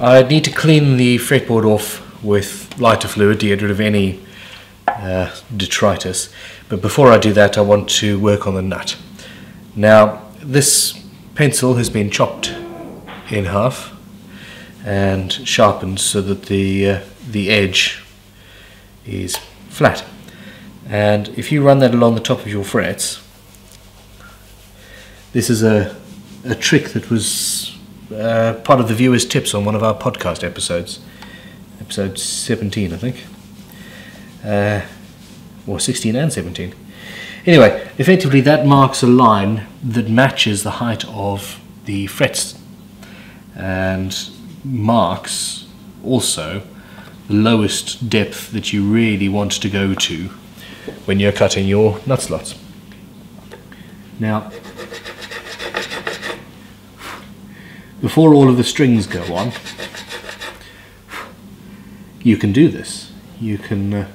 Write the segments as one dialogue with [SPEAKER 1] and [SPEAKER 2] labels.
[SPEAKER 1] I need to clean the fretboard off with lighter fluid to get rid of any detritus, but before I do that I want to work on the nut. Now this pencil has been chopped in half and sharpened so that the edge is flat, and if you run that along the top of your frets, this is a trick that was part of the viewers' tips on one of our podcast episodes, episode 17 I think, or 16 and 17. Anyway, effectively that marks a line that matches the height of the frets and marks also the lowest depth that you really want to go to when you're cutting your nut slots. Now, before all of the strings go on, you can do this. You can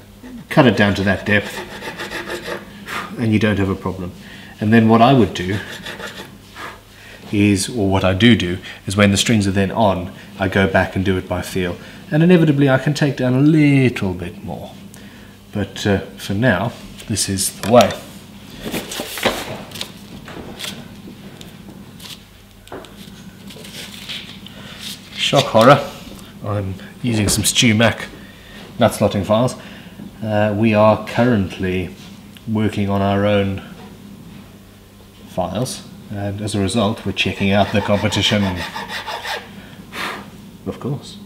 [SPEAKER 1] cut it down to that depth and you don't have a problem. And then what I would do is, or what I do is when the strings are then on, I go back and do it by feel. And inevitably I can take down a little bit more. But for now, this is the way. Shock horror, I'm using some Stu Mac nut slotting files. We are currently working on our own files, and as a result we're checking out the competition, of course.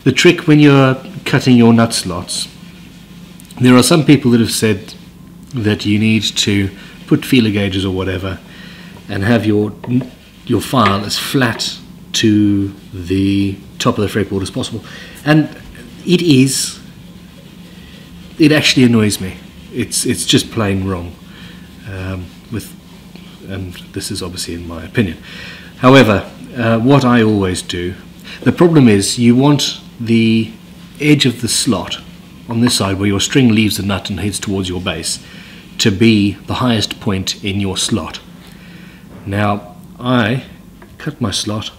[SPEAKER 1] The trick when you're cutting your nut slots, there are some people that have said that you need to put feeler gauges or whatever and have your file as flat to the top of the fretboard as possible, and it actually annoys me. It's just plain wrong, and this is obviously in my opinion. However, what I always do, the problem is you want the edge of the slot on this side where your string leaves the nut and heads towards your base to be the highest point in your slot. Now I cut my slot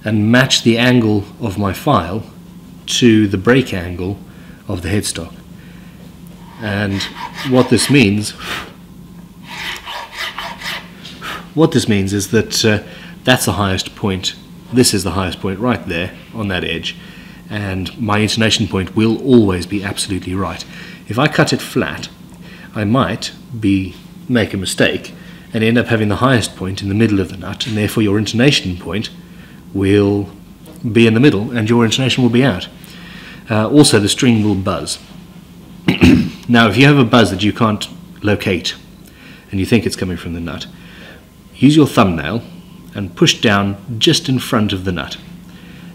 [SPEAKER 1] and match the angle of my file to the break angle of the headstock. And what this means is that that's the highest point. This is the highest point right there on that edge, and my intonation point will always be absolutely right. If I cut it flat, I might make a mistake and end up having the highest point in the middle of the nut, and therefore your intonation point will be in the middle and your intonation will be out. Also, the string will buzz. Now, if you have a buzz that you can't locate and you think it's coming from the nut, use your thumbnail and push down just in front of the nut.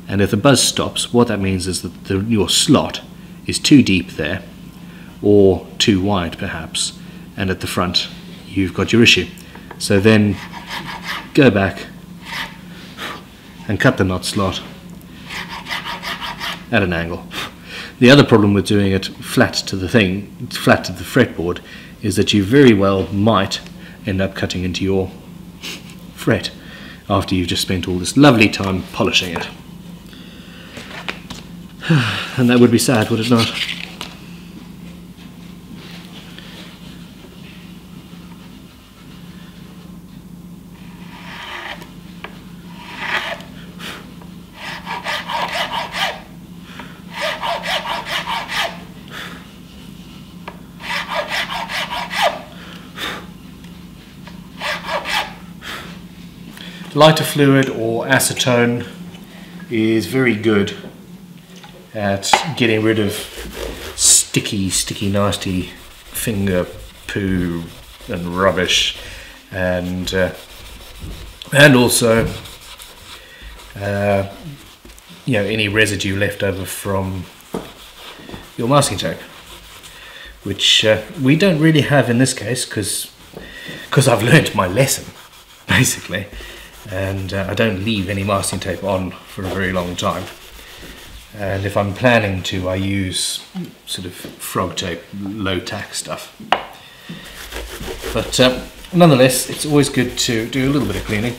[SPEAKER 1] And if the buzz stops, what that means is that your slot is too deep there, or too wide perhaps, and at the front you've got your issue. So then go back and cut the nut slot at an angle. The other problem with doing it flat to the fretboard, is that you very well might end up cutting into your fret after you've just spent all this lovely time polishing it. And that would be sad, would it not? Lighter fluid or acetone is very good at getting rid of sticky, nasty finger poo and rubbish, and also any residue left over from your masking tape, which we don't really have in this case because I've learnt my lesson basically. And I don't leave any masking tape on for a very long time, and if I'm planning to, I use sort of frog tape, low tack stuff. But nonetheless, it's always good to do a little bit of cleaning.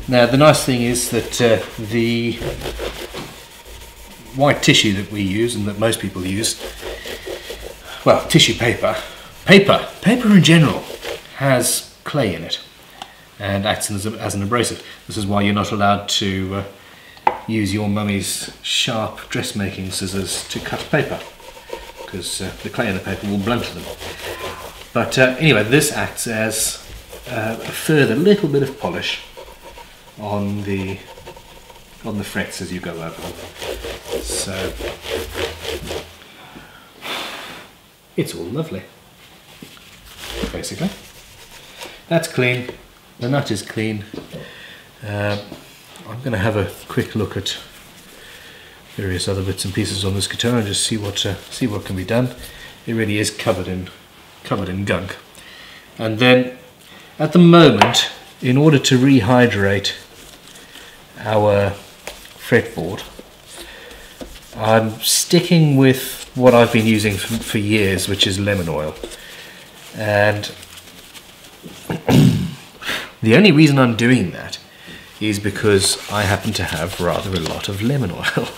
[SPEAKER 1] Now, the nice thing is that the white tissue that we use and that most people use, well, tissue paper in general has clay in it and acts as an abrasive. This is why you're not allowed to use your mummy's sharp dressmaking scissors to cut paper, because the clay in the paper will blunt them. But anyway, this acts as a further little bit of polish on the frets as you go over them. So it's all lovely, basically. That's clean. The nut is clean. I'm going to have a quick look at various other bits and pieces on this guitar and just see what can be done. It really is covered in gunk. And then, at the moment, in order to rehydrate our fretboard, I'm sticking with what I've been using for years, which is lemon oil. And the only reason I'm doing that is because I happen to have rather a lot of lemon oil.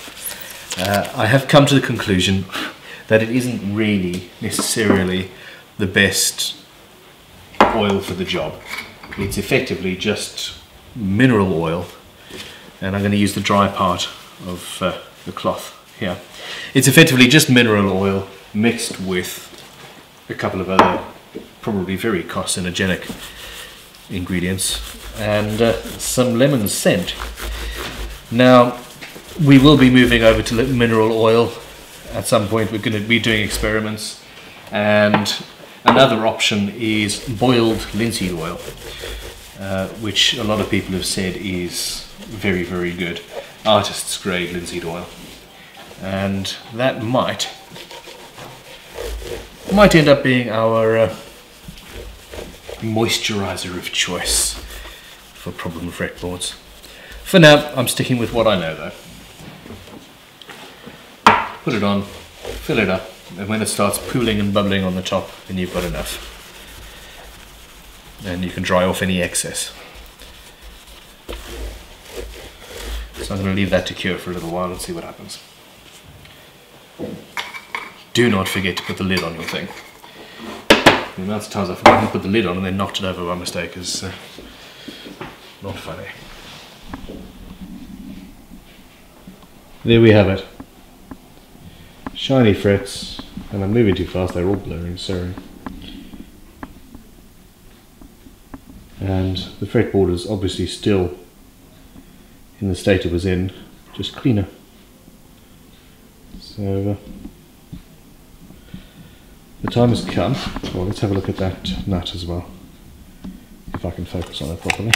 [SPEAKER 1] I have come to the conclusion that it isn't really necessarily the best oil for the job. It's effectively just mineral oil, and I'm going to use the dry part of the cloth here. It's effectively just mineral oil mixed with a couple of other probably very carcinogenic ingredients and some lemon scent. Now, we will be moving over to mineral oil at some point. We're going to be doing experiments, and another option is boiled linseed oil, which a lot of people have said is very, very good. Artist's grade linseed oil. And that might end up being our moisturizer of choice for problem fretboards. For now, I'm sticking with what I know though. Put it on, fill it up, and when it starts pooling and bubbling on the top, then you've got enough. And you can dry off any excess. So I'm going to leave that to cure for a little while and see what happens. Do not forget to put the lid on your thing. The amount of times I forgot to put the lid on and then knocked it over by mistake is not funny. There we have it. Shiny frets, and I'm moving too fast, they're all blurring, sorry. And the fretboard is obviously still in the state it was in, just cleaner. So the time has come. Well, let's have a look at that nut as well, if I can focus on it properly.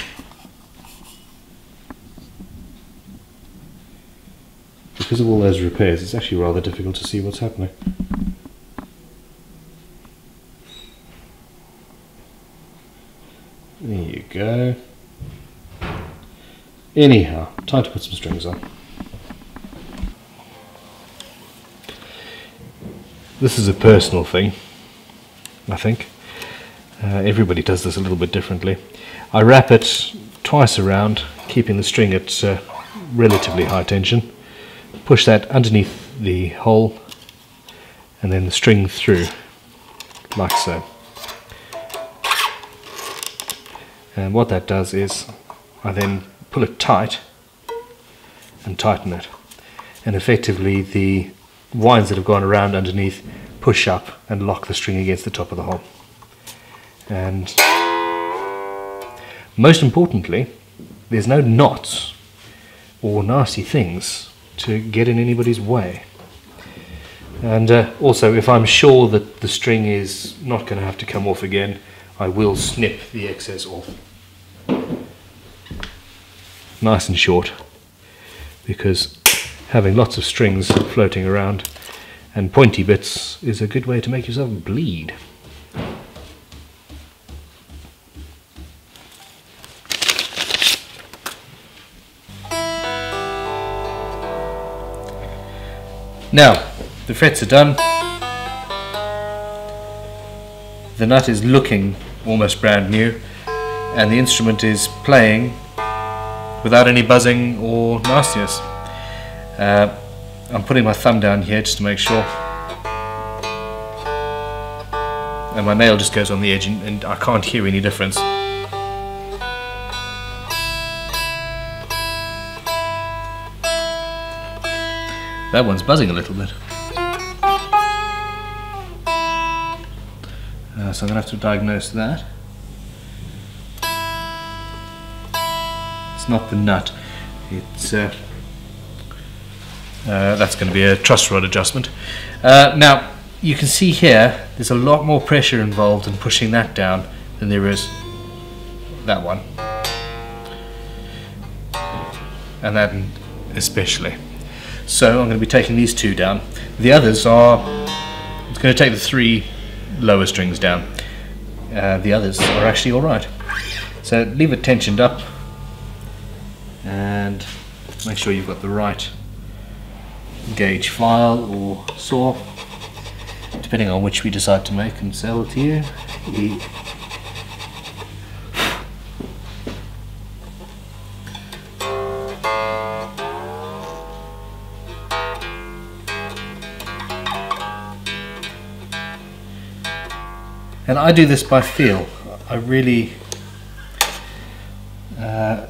[SPEAKER 1] Because of all those repairs, it's actually rather difficult to see what's happening. There you go. Anyhow, time to put some strings on. This is a personal thing, I think. Everybody does this a little bit differently. I wrap it twice around, keeping the string at relatively high tension. Push that underneath the hole, and then the string through, like so. And what that does is, I then pull it tight and tighten it. And effectively the winds that have gone around underneath push up and lock the string against the top of the hole. And most importantly, there's no knots or nasty things to get in anybody's way. And also, if I'm sure that the string is not going to have to come off again, I will snip the excess off. Nice and short, because having lots of strings floating around and pointy bits is a good way to make yourself bleed. Now, the frets are done. The nut is looking almost brand new, and the instrument is playing without any buzzing or nastiness. I'm putting my thumb down here just to make sure, and my nail just goes on the edge, and I can't hear any difference. That one's buzzing a little bit. So I'm going to have to diagnose that. It's not the nut. It's that's going to be a truss rod adjustment. Now you can see here there's a lot more pressure involved in pushing that down than there is that one, and that especially. So I'm going to be taking these two down. The others are, it's going to take the 3 lower strings down. The others are actually alright. So leave it tensioned up and make sure you've got the right gauge file or saw, depending on which we decide to make and sell to you. And I do this by feel. I really,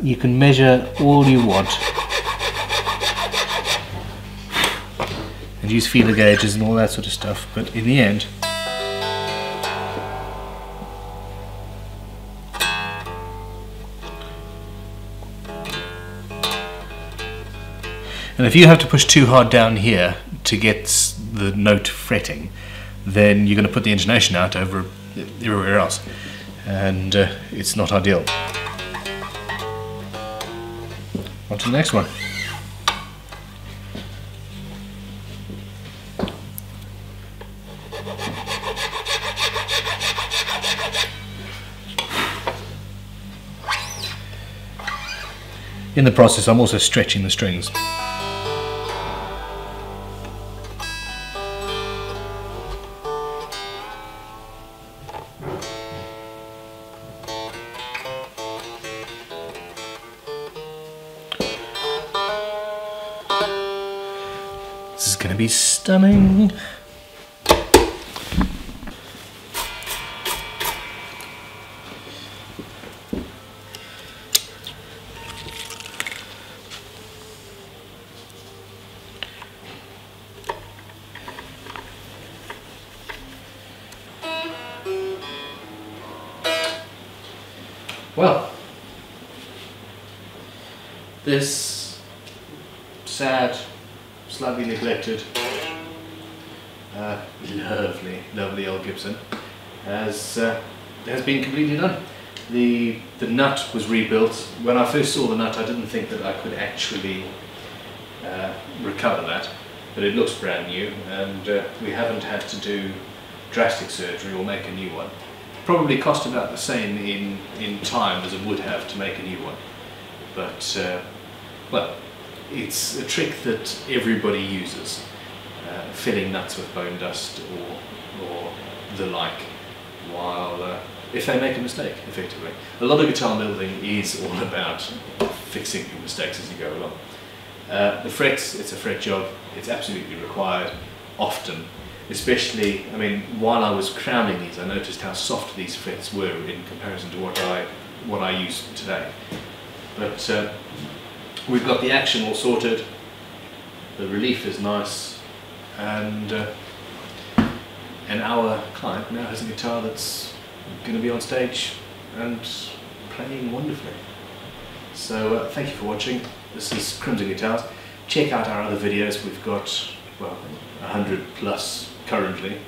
[SPEAKER 1] you can measure all you want and use feeler gauges and all that sort of stuff, but in the end, and if you have to push too hard down here to get the note fretting, then you're going to put the intonation out over everywhere else, and it's not ideal. On to the next one. In the process, I'm also stretching the strings. This is going to be stunning. Well, this sad, slightly neglected, lovely old Gibson has been completely done. The nut was rebuilt. When I first saw the nut, I didn't think that I could actually recover that, but it looks brand new, and we haven't had to do drastic surgery or make a new one. Probably cost about the same in time as it would have to make a new one, but well, it's a trick that everybody uses, filling nuts with bone dust or the like, while if they make a mistake, effectively. A lot of guitar building is all about fixing your mistakes as you go along. The frets, it's a fret job, it's absolutely required, often. Especially, I mean, while I was crowning these, I noticed how soft these frets were in comparison to what I use today. But we've got the action all sorted, the relief is nice, and our client now has a guitar that's going to be on stage and playing wonderfully. So thank you for watching. This is Crimson Guitars. Check out our other videos. We've got, well, 100 plus currently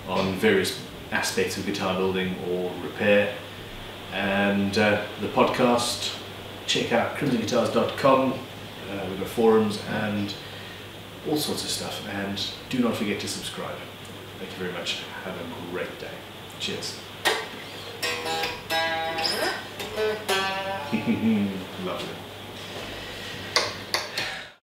[SPEAKER 1] on various aspects of guitar building or repair, and the podcast, check out crimsonguitars.com. We've got forums and all sorts of stuff, and do not forget to subscribe. Thank you very much. Have a great day. Cheers.